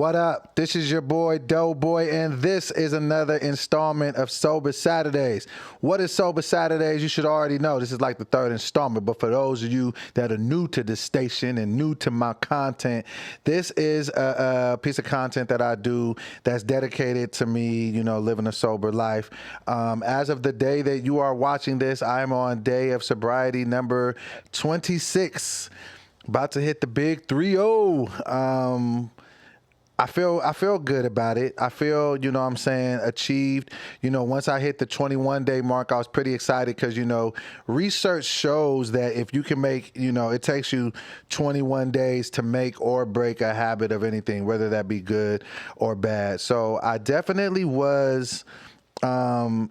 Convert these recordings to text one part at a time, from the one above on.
What up? This is your boy DoBoy, and this is another installment of Sober Saturdays. What is Sober Saturdays? You should already know. This is like the third installment, but for those of you that are new to this station and new to my content, this is a piece of content that I do that's dedicated to me, living a sober life. As of the day that you are watching this, I'm on day of sobriety number 26. About to hit the big 3-0. I feel good about it. I feel, achieved. Once I hit the 21-day mark, I was pretty excited because, research shows that if you can make, it takes you 21 days to make or break a habit of anything, whether that be good or bad. So I definitely was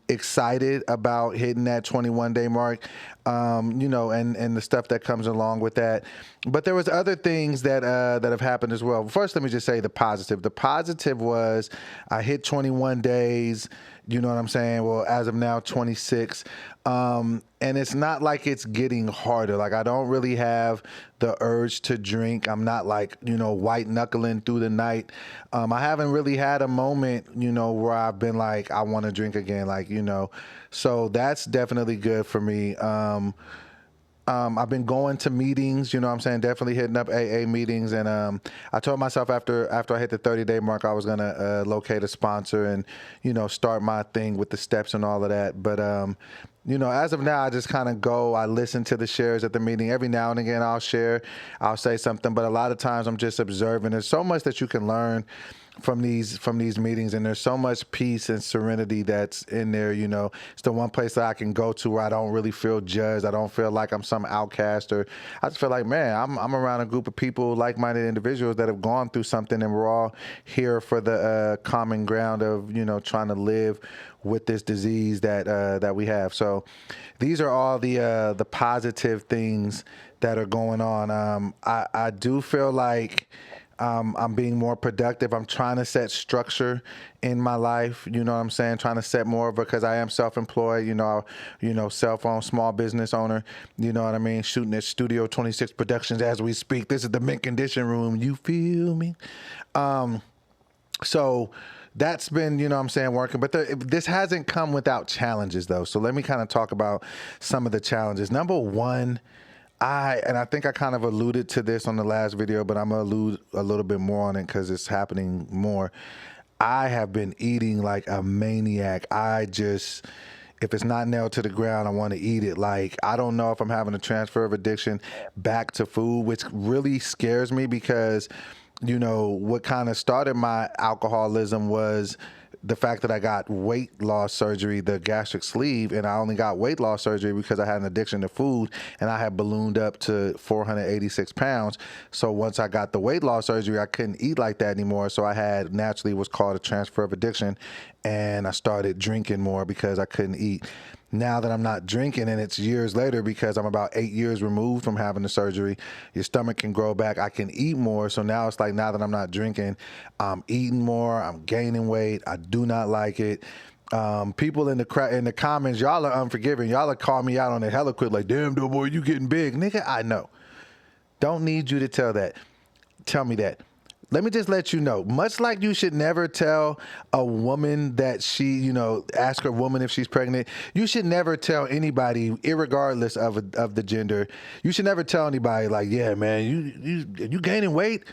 excited about hitting that 21-day mark, and the stuff that comes along with that. But there was other things that have happened as well. First, let me just say the positive. The positive was I hit 21 days. You know what I'm saying? Well, as of now, 26. And it's not like it's getting harder. Like, I don't really have the urge to drink. I'm not like, white knuckling through the night. I haven't really had a moment, where I've been like, I want to drink again. Like, so that's definitely good for me. I've been going to meetings, definitely hitting up AA meetings. And I told myself after I hit the 30-day mark, I was going to locate a sponsor and, start my thing with the steps and all of that. But, as of now, I just kind of go, I listen to the shares at the meeting. Every now and again, I'll share, I'll say something. But a lot of times I'm just observing. There's so much that you can learn from these meetings, and there's so much peace and serenity that's in there. It's the one place that I can go to where I don't really feel judged. I don't feel like I'm some outcast, or I just feel like, man, I'm around a group of people, like-minded individuals that have gone through something, and we're all here for the common ground of trying to live with this disease that we have. So these are all the positive things that are going on. I do feel like I'm being more productive. I'm trying to set structure in my life. You know what I'm saying? Trying to set more of it because I am self-employed, cell phone, small business owner. You know what I mean? Shooting at Studio 26 Productions as we speak. This is the mint condition room. You feel me? So that's been, working. But this hasn't come without challenges, though. So let me kind of talk about some of the challenges. Number one, I think I kind of alluded to this on the last video, but I'm going to allude a little bit more on it because it's happening more. I have been eating like a maniac. If it's not nailed to the ground, I want to eat it. Like, I don't know if I'm having a transfer of addiction back to food, which really scares me because, what kind of started my alcoholism was the fact that I got weight loss surgery, the gastric sleeve, and I only got weight loss surgery because I had an addiction to food, and I had ballooned up to 486 pounds. So once I got the weight loss surgery, I couldn't eat like that anymore. So I had naturally what's called a transfer of addiction, and I started drinking more because I couldn't eat. Now that I'm not drinking, and it's years later because I'm about 8 years removed from having the surgery, your stomach can grow back. I can eat more. So now it's like, now that I'm not drinking, I'm eating more. I'm gaining weight. I do not like it. People in the comments, y'all are unforgiving. Y'all are calling me out on it hella quick, like, damn, DoBoy, you getting big. Nigga, I know. Don't need you to tell me that. Let me just let you know, much like you should never tell a woman that ask her woman if she's pregnant, you should never tell anybody, irregardless of the gender, you should never tell anybody like, yeah, man, you gaining weight.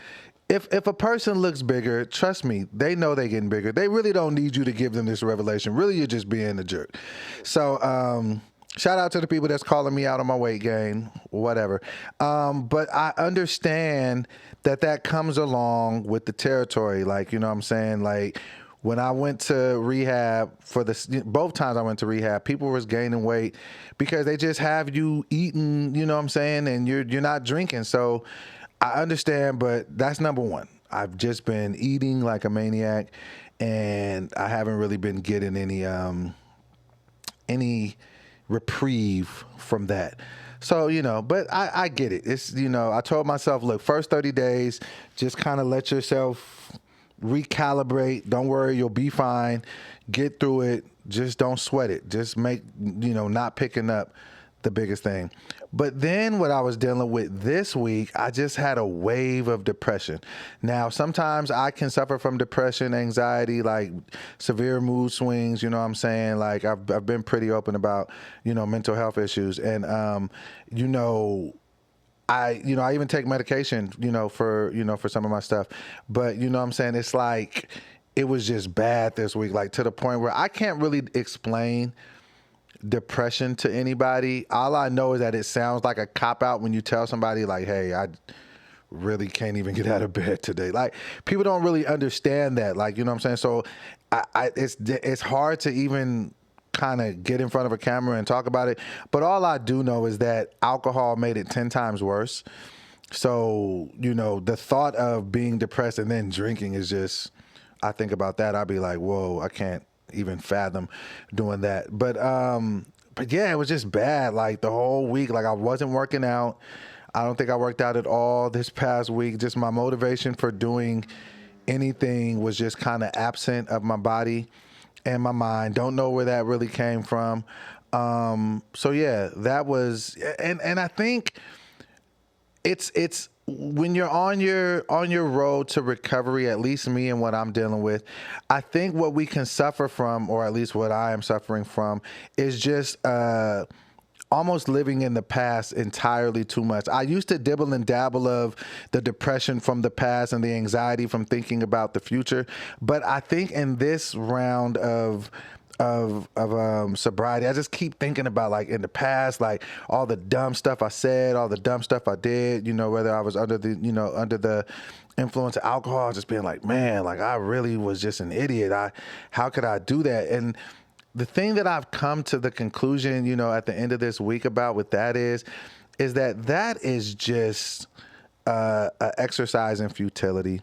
If a person looks bigger, trust me, they know they're getting bigger. They really don't need you to give them this revelation. Really, you're just being a jerk. So, shout out to the people that's calling me out on my weight gain, whatever. But I understand that comes along with the territory. Like, what I'm saying? Like, when I went to rehab both times I went to rehab, people was gaining weight because they just have you eating, what I'm saying? And you're not drinking. So I understand, but that's number one. I've just been eating like a maniac, and I haven't really been getting any reprieve from that. So, but I get it. It's, I told myself, look, first 30 days, just kind of let yourself recalibrate. Don't worry, you'll be fine. Get through it. Just don't sweat it. Just make, not picking up the biggest thing. But then what I was dealing with this week, I just had a wave of depression. Now, sometimes I can suffer from depression, anxiety, like severe mood swings, you know what I'm saying? Like I've been pretty open about, mental health issues. And, I even take medication, for some of my stuff. But, you know what I'm saying? It's like, it was just bad this week, like to the point where I can't really explain depression to anybody. All I know is that it sounds like a cop out when you tell somebody like, hey, I really can't even get out of bed today. Like people don't really understand that. Like, you know what I'm saying? So it's hard to even kind of get in front of a camera and talk about it. But all I do know is that alcohol made it 10 times worse. So, the thought of being depressed and then drinking is just, I think about that, I'd be like, whoa, I can't even fathom doing that. But yeah, it was just bad. Like the whole week, like I wasn't working out. I don't think I worked out at all this past week. Just my motivation for doing anything was just kind of absent of my body and my mind. Don't know where that really came from. So yeah, that was, and I think it's when you're on your road to recovery, at least me and what I'm dealing with, I think what we can suffer from, or at least what I am suffering from, is just almost living in the past entirely too much. I used to dibble and dabble of the depression from the past and the anxiety from thinking about the future, but I think in this round of sobriety, I just keep thinking about like in the past, like all the dumb stuff I said, all the dumb stuff I did, whether I was under the influence of alcohol, just being like, man, like I really was just an idiot. How could I do that? And the thing that I've come to the conclusion, at the end of this week about with that is that is just an exercise in futility.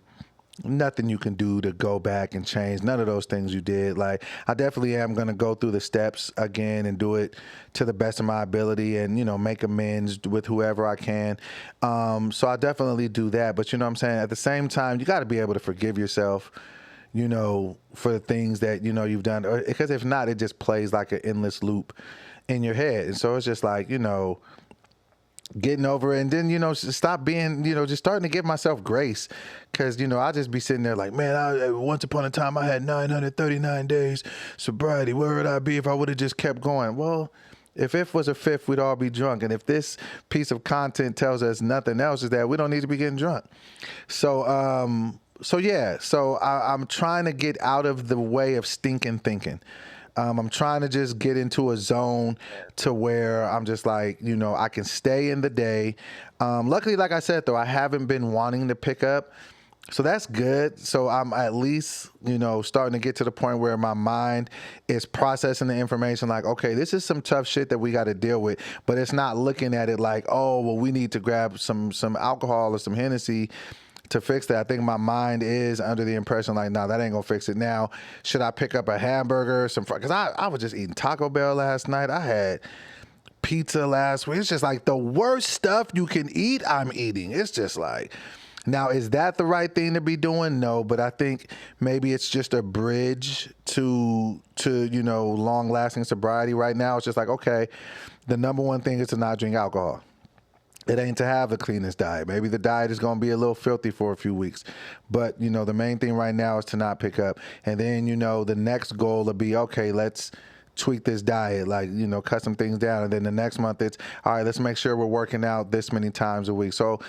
Nothing you can do to go back and change none of those things you did. Like I definitely am going to go through the steps again and do it to the best of my ability and, make amends with whoever I can. So I definitely do that. But you know what I'm saying? At the same time, you got to be able to forgive yourself, for the things that, you've done. Because if not, it just plays like an endless loop in your head. And so it's just like, getting over it and then, stop being, just starting to give myself grace. Cause, I'll just be sitting there like, man, once upon a time I had 939 days sobriety. Where would I be if I would have just kept going? Well, if it was a fifth, we'd all be drunk. And if this piece of content tells us nothing else, is that we don't need to be getting drunk. So I'm trying to get out of the way of stinking thinking. I'm trying to just get into a zone to where I'm just like, I can stay in the day. Luckily, like I said, though, I haven't been wanting to pick up. So that's good. So I'm at least, starting to get to the point where my mind is processing the information like, okay, this is some tough shit that we got to deal with. But it's not looking at it like, oh, well, we need to grab some alcohol or some Hennessy to fix that. I think my mind is under the impression like, nah, that ain't gonna fix it. Now, should I pick up a hamburger, because I was just eating Taco Bell last night. I had pizza last week. It's just like the worst stuff you can eat, I'm eating. It's just like, now, is that the right thing to be doing? No, but I think maybe it's just a bridge to long-lasting sobriety. Right now, it's just like, okay, the number one thing is to not drink alcohol. It ain't to have the cleanest diet. Maybe the diet is going to be a little filthy for a few weeks. But, the main thing right now is to not pick up. And then, the next goal will be, okay, let's tweak this diet, like, cut some things down. And then the next month it's, all right, let's make sure we're working out this many times a week. So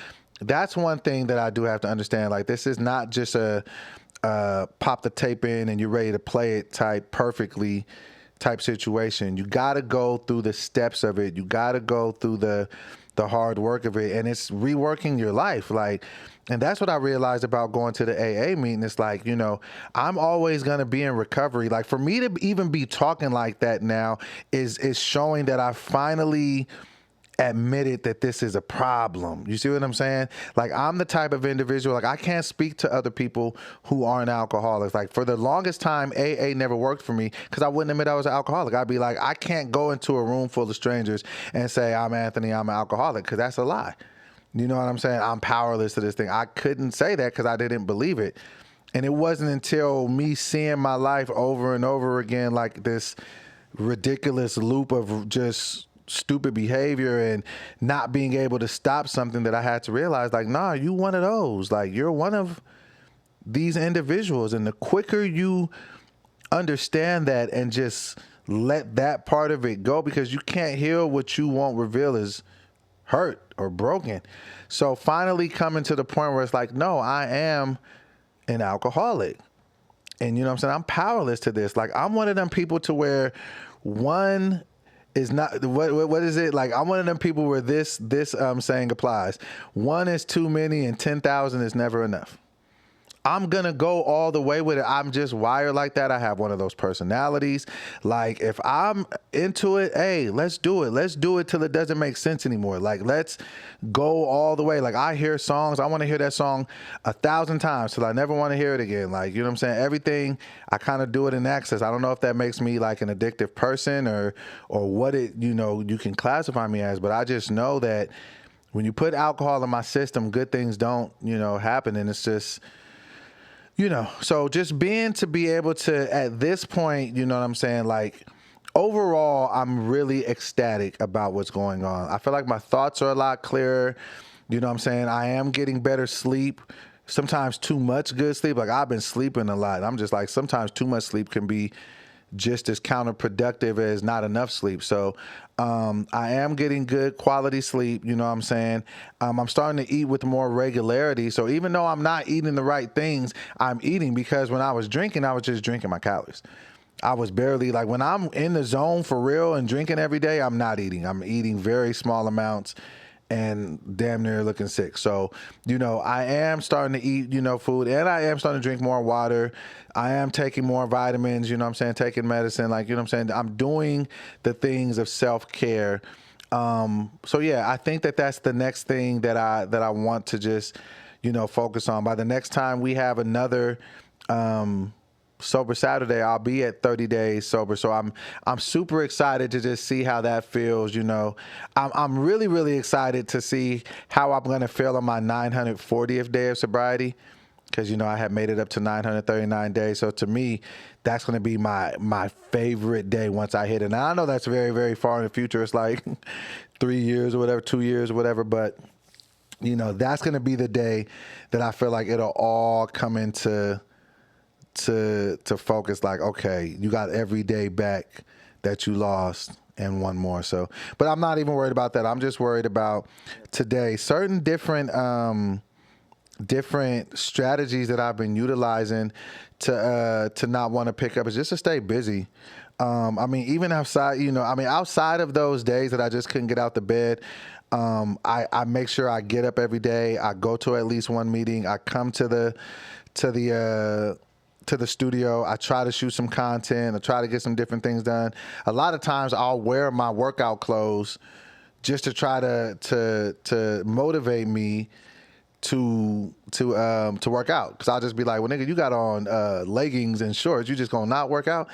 that's one thing that I do have to understand. Like, this is not just a pop the tape in and you're ready to play it perfectly type situation. You got to go through the steps of it. You got to go through the hard work of it, and it's reworking your life. Like, and that's what I realized about going to the AA meeting. It's like, I'm always going to be in recovery. Like, for me to even be talking like that now is showing that I finally admitted that this is a problem. You see what I'm saying? Like, I'm the type of individual, like, I can't speak to other people who aren't alcoholics. Like, for the longest time, AA never worked for me because I wouldn't admit I was an alcoholic. I'd be like, I can't go into a room full of strangers and say, I'm Anthony, I'm an alcoholic, because that's a lie. You know what I'm saying? I'm powerless to this thing. I couldn't say that because I didn't believe it. And it wasn't until me seeing my life over and over again, like this ridiculous loop of just stupid behavior and not being able to stop something that I had to realize, like, nah, you one of those. Like, you're one of these individuals. And the quicker you understand that and just let that part of it go, because you can't heal what you won't reveal is hurt or broken. So finally coming to the point where it's like, no, I am an alcoholic. And you know what I'm saying? I'm powerless to this. Like, I'm one of them people to where one is not, what is it? Like, I'm one of them people where this saying applies. One is too many and 10,000 is never enough. I'm going to go all the way with it. I'm just wired like that. I have one of those personalities. Like, if I'm into it, hey, let's do it. Let's do it till it doesn't make sense anymore. Like, let's go all the way. Like, I hear songs. I want to hear that song 1,000 times till I never want to hear it again. Like, you know what I'm saying? Everything, I kind of do it in excess. I don't know if that makes me like an addictive person or what it, you can classify me as, but I just know that when you put alcohol in my system, good things don't, happen. And it's just, so just to be able to, at this point, you know what I'm saying? Like, overall, I'm really ecstatic about what's going on. I feel like my thoughts are a lot clearer. You know what I'm saying? I am getting better sleep. Sometimes too much good sleep. Like, I've been sleeping a lot. I'm just like, sometimes too much sleep can be just as counterproductive as not enough sleep. So I am getting good quality sleep, you know what I'm saying? I'm starting to eat with more regularity. So even though I'm not eating the right things, I'm eating, because when I was drinking, I was just drinking my calories. I was barely, like, when I'm in the zone for real and drinking every day, I'm not eating. I'm eating very small amounts and damn near looking sick. So, I am starting to eat, food, and I am starting to drink more water. I am taking more vitamins, taking medicine, like, I'm doing the things of self-care. So yeah, I think that that's the next thing that I want to just, focus on. By the next time we have another, Sober Saturday, I'll be at 30 days sober. So I'm super excited to just see how that feels. I'm really, really excited to see how I'm going to feel on my 940th day of sobriety, because, I have made it up to 939 days. So to me, that's going to be my favorite day once I hit it. And I know that's very, very far in the future. It's like 3 years or whatever, 2 years or whatever. But, that's going to be the day that I feel like it'll all come into to focus. Like, okay, you got every day back that you lost and one more. So, but I'm not even worried about that. I'm just worried about today. Certain different strategies that I've been utilizing to not want to pick up is just to stay busy. Even outside, outside of those days that I just couldn't get out the bed, I make sure I get up every day. I go to at least one meeting. I come to the studio. I try to shoot some content. I try to get some different things done. A lot of times I'll wear my workout clothes just to try to motivate me to work out, because I'll just be like, well, nigga, you got on leggings and shorts, you just gonna not work out?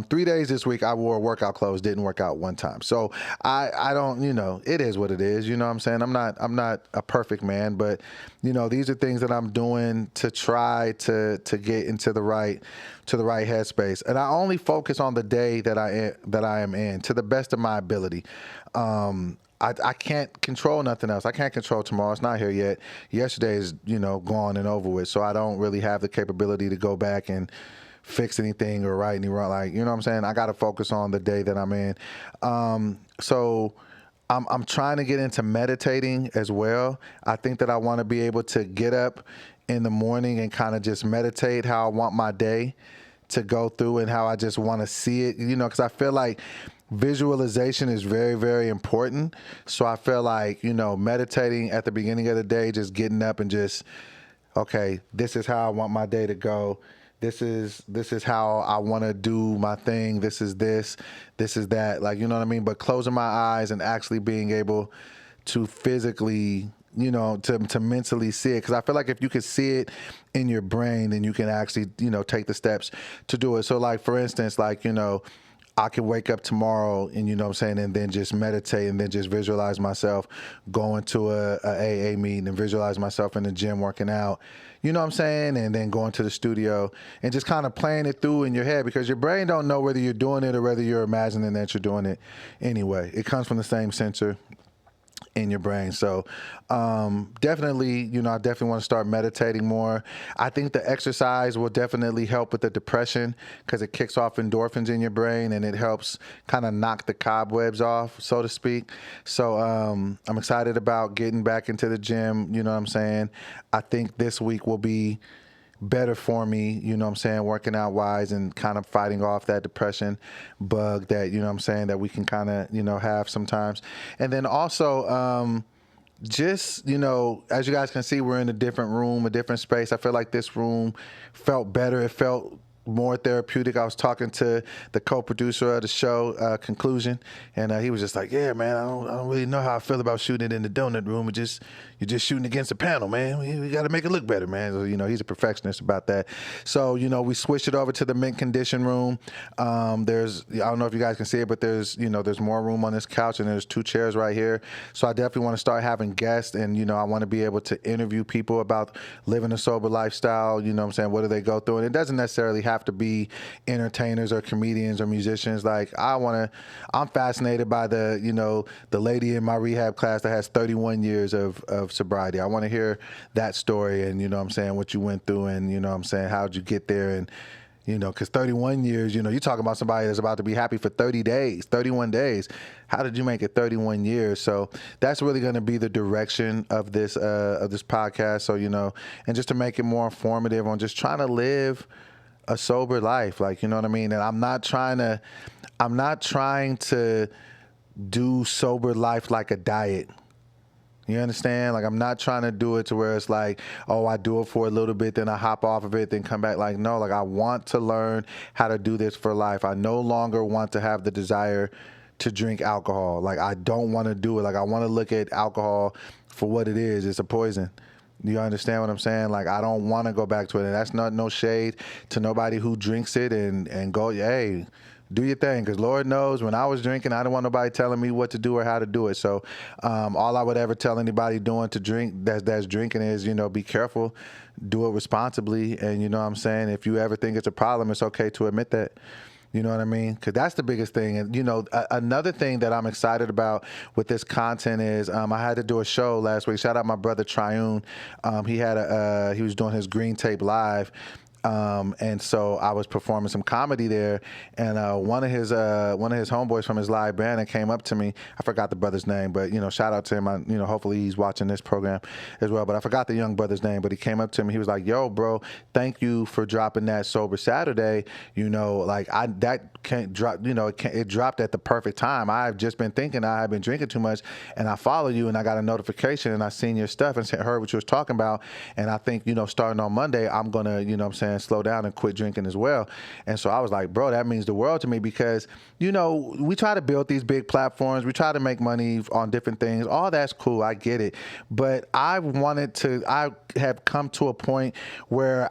3 days this week I wore workout clothes, didn't work out one time. So I don't, it is what it is. You know what I'm saying? I'm not a perfect man, but these are things that I'm doing to try to get into the right headspace. And I only focus on the day that I am in to the best of my ability. I can't control nothing else. I can't control tomorrow. It's not here yet. Yesterday is, gone and over with. So I don't really have the capability to go back and fix anything or right any wrong. Like, you know what I'm saying? I got to focus on the day that I'm in. So I'm trying to get into meditating as well. I think that I want to be able to get up in the morning and kind of just meditate how I want my day to go through and how I just want to see it, because I feel like visualization is very, very important. So I feel like, meditating at the beginning of the day, just getting up and just, okay, this is how I want my day to go. This is how I want to do my thing. This is that. Like, you know what I mean? But closing my eyes and actually being able to physically, to mentally see it. Because I feel like if you could see it in your brain, then you can actually, take the steps to do it. So like, for instance, like, I can wake up tomorrow and, you know what I'm saying, and then just meditate and then just visualize myself going to a AA meeting and visualize myself in the gym working out, you know what I'm saying, and then going to the studio and just kind of playing it through in your head, because your brain don't know whether you're doing it or whether you're imagining that you're doing it anyway. It comes from the same sensor in your brain. So definitely, you know, I definitely want to start meditating more. I think the exercise will definitely help with the depression, because it kicks off endorphins in your brain and it helps kind of knock the cobwebs off, so to speak. So I'm excited about getting back into the gym, you know what I'm saying. I think this week will be better for me, you know what I'm saying, working out wise and kind of fighting off that depression bug that, you know what I'm saying, that we can kind of, you know, have sometimes. And then also, just, you know, as you guys can see, we're in a different room, a different space. I feel like this room felt better. It felt more therapeutic. I was talking to the co-producer of the show, Conclusion, and he was just like, yeah, man, I don't really know how I feel about shooting it in the donut room. You're just shooting against a panel, man. We got to make it look better, man. So, you know, he's a perfectionist about that. So, you know, we switched it over to the mint condition room. I don't know if you guys can see it, but there's more room on this couch, and there's 2 chairs right here. So I definitely want to start having guests, and, you know, I want to be able to interview people about living a sober lifestyle. You know what I'm saying? What do they go through? And it doesn't necessarily have to be entertainers or comedians or musicians. Like, I'm fascinated by the lady in my rehab class that has 31 years of sobriety. I want to hear that story, and, you know what I'm saying, what you went through, and, you know what I'm saying, how'd you get there, and, you know, because 31 years, you know, you're talking about somebody that's about to be happy for 31 days. How did you make it 31 years? So that's really going to be the direction of this podcast. So, you know, and just to make it more informative on just trying to live a sober life, like, you know what I mean? And I'm not trying to do sober life like a diet. You understand? Like, I'm not trying to do it to where it's like, oh, I do it for a little bit, then I hop off of it, then come back. Like, no, like, I want to learn how to do this for life. I no longer want to have the desire to drink alcohol. Like, I don't want to do it. Like, I want to look at alcohol for what it is. It's a poison. You understand what I'm saying? Like, I don't want to go back to it. And that's not no shade to nobody who drinks it and go, hey, do your thing, because Lord knows when I was drinking, I didn't want nobody telling me what to do or how to do it. So all I would ever tell anybody doing to drink that's drinking is, you know, be careful, do it responsibly, and, you know what I'm saying, if you ever think it's a problem, it's okay to admit that. You know what I mean? Because that's the biggest thing. And, you know, another thing that I'm excited about with this content is I had to do a show last week. Shout out my brother Triune. He was doing his Green Tape Live. And so I was performing some comedy there, and one of his homeboys from his live band that came up to me. I forgot the brother's name, but, you know, shout out to him. Hopefully he's watching this program as well. But I forgot the young brother's name. But he came up to me. He was like, "Yo, bro, thank you for dropping that Sober Saturday. You know, like that can't drop. You know, it dropped at the perfect time. I've just been thinking I've been drinking too much, and I follow you, and I got a notification, and I seen your stuff and heard what you was talking about, and I think, you know, starting on Monday, I'm gonna, you know what I'm saying, slow down and quit drinking as well." And so I was like, bro, that means the world to me, because, you know, we try to build these big platforms, we try to make money on different things. All that's cool, I get it. But I have come to a point where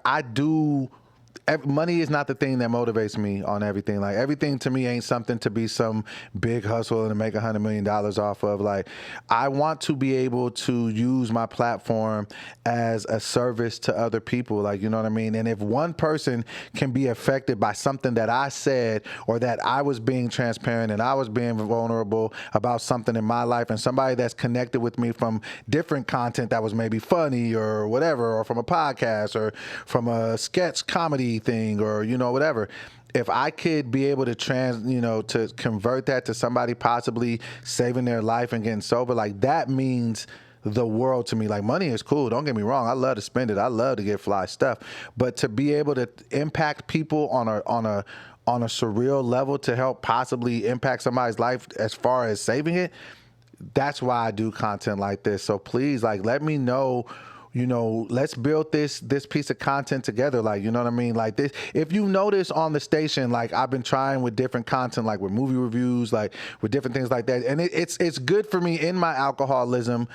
money is not the thing that motivates me on everything. Like, everything to me ain't something to be some big hustle and to make $100 million off of. Like, I want to be able to use my platform as a service to other people. Like, you know what I mean? And if one person can be affected by something that I said, or that I was being transparent and I was being vulnerable about something in my life, and somebody that's connected with me from different content that was maybe funny or whatever, or from a podcast or from a sketch comedy thing, or, you know, whatever, if I could be able to to convert that to somebody possibly saving their life and getting sober, like, that means the world to me. Like, money is cool, don't get me wrong, I love to spend it, I love to get fly stuff, but to be able to impact people on a surreal level, to help possibly impact somebody's life as far as saving it, that's why I do content like this. So please, like, let me know let's build this piece of content together. Like, you know what I mean? Like this, if you notice on the station, like I've been trying with different content, like with movie reviews, like with different things like that. And it's good for me in my alcoholism,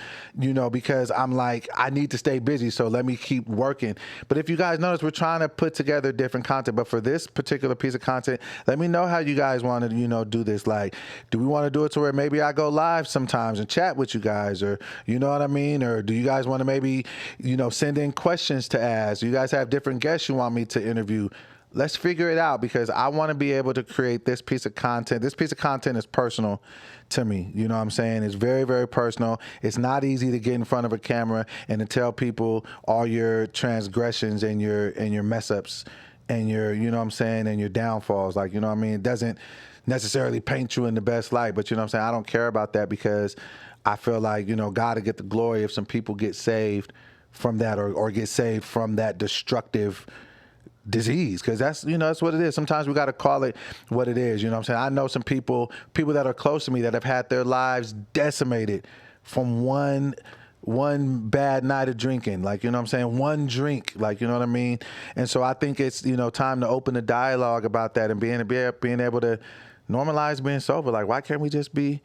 because I'm like, I need to stay busy. So let me keep working. But if you guys notice, we're trying to put together different content. But for this particular piece of content, let me know how you guys want to, do this. Like, do we want to do it to where maybe I go live sometimes and chat with you guys, or you know what I mean? Or do you guys want to maybe, send in questions to ask? You guys have different guests you want me to interview? Let's figure it out, because I want to be able to create this piece of content. This piece of content is personal to me. You know what I'm saying? It's very, very personal. It's not easy to get in front of a camera and to tell people all your transgressions and your mess ups and your, you know what I'm saying, and your downfalls. Like, you know what I mean? It doesn't necessarily paint you in the best light, but you know what I'm saying? I don't care about that, because I feel like, God will get the glory if some people get saved from that, or get saved from that destructive disease, because that's what it is. Sometimes we got to call it what it is. You know what I'm saying? I know some people that are close to me that have had their lives decimated from one bad night of drinking, like, you know what I'm saying, one drink, like, you know what I mean? And so I think it's, time to open a dialogue about that, and being able to normalize being sober. Like, why can't we just be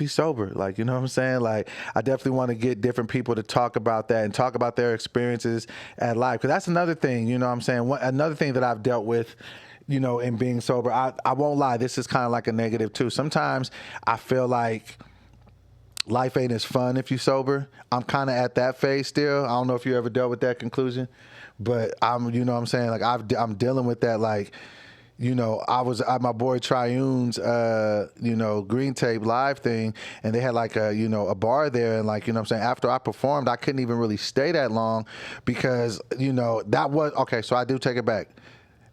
sober? Like, you know what I'm saying? Like, I definitely want to get different people to talk about that and talk about their experiences at life. Because that's another thing, you know what I'm saying? Another thing that I've dealt with, in being sober, I won't lie, this is kind of like a negative too. Sometimes I feel like life ain't as fun if you sober. I'm kind of at that phase still. I don't know if you ever dealt with that conclusion, but you know what I'm saying? Like, I'm dealing with that. Like, I was at my boy Triune's, Green Tape live thing, and they had like a bar there, and like, you know what I'm saying, after I performed, I couldn't even really stay that long, because, that was, okay, so I do take it back.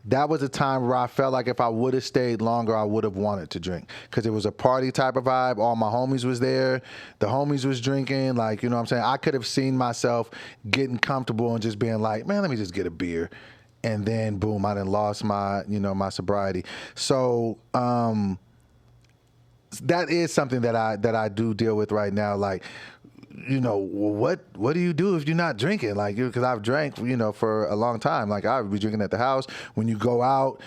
That was a time where I felt like if I would have stayed longer, I would have wanted to drink, because it was a party type of vibe. All my homies was there. The homies was drinking. Like, you know what I'm saying? I could have seen myself getting comfortable and just being like, man, let me just get a beer. And then boom, I done lost my, my sobriety. So that is something that I do deal with right now. Like, what do you do if you're not drinking? Like, because I've drank, for a long time. Like, I would be drinking at the house. When you go out,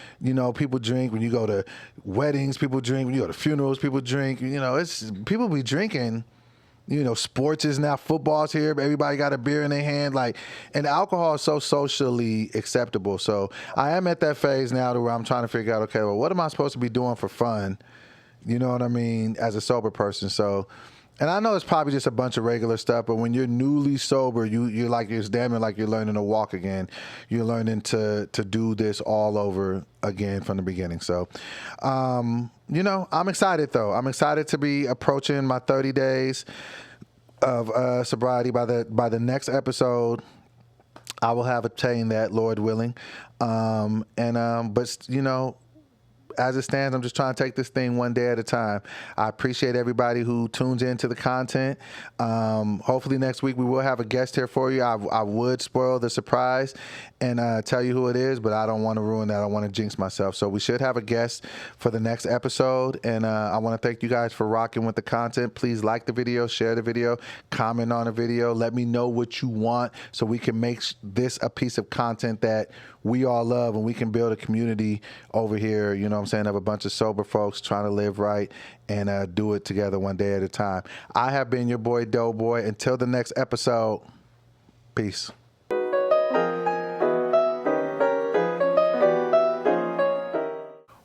people drink. When you go to weddings, people drink. When you go to funerals, people drink. It's people be drinking. Sports is now, football's here, but everybody got a beer in their hand. Like, and alcohol is so socially acceptable. So I am at that phase now to where I'm trying to figure out, okay, well, what am I supposed to be doing for fun? You know what I mean? As a sober person. So, and I know it's probably just a bunch of regular stuff, but when you're newly sober, you're like, it's damn near like you're learning to walk again. You're learning to do this all over again from the beginning. So, I'm excited though. I'm excited to be approaching my 30 days of sobriety. By the next episode, I will have attained that, Lord willing. But as it stands, I'm just trying to take this thing one day at a time. I appreciate everybody who tunes into the content. Hopefully next week we will have a guest here for you. I would spoil the surprise and tell you who it is, but I don't want to ruin that. I want to jinx myself. So we should have a guest for the next episode. And I want to thank you guys for rocking with the content. Please like the video, share the video, comment on the video. Let me know what you want so we can make this a piece of content that we all love, and we can build a community over here, you know what I'm saying, of a bunch of sober folks trying to live right and do it together one day at a time. I have been your boy DoBoy. Until the next episode, peace.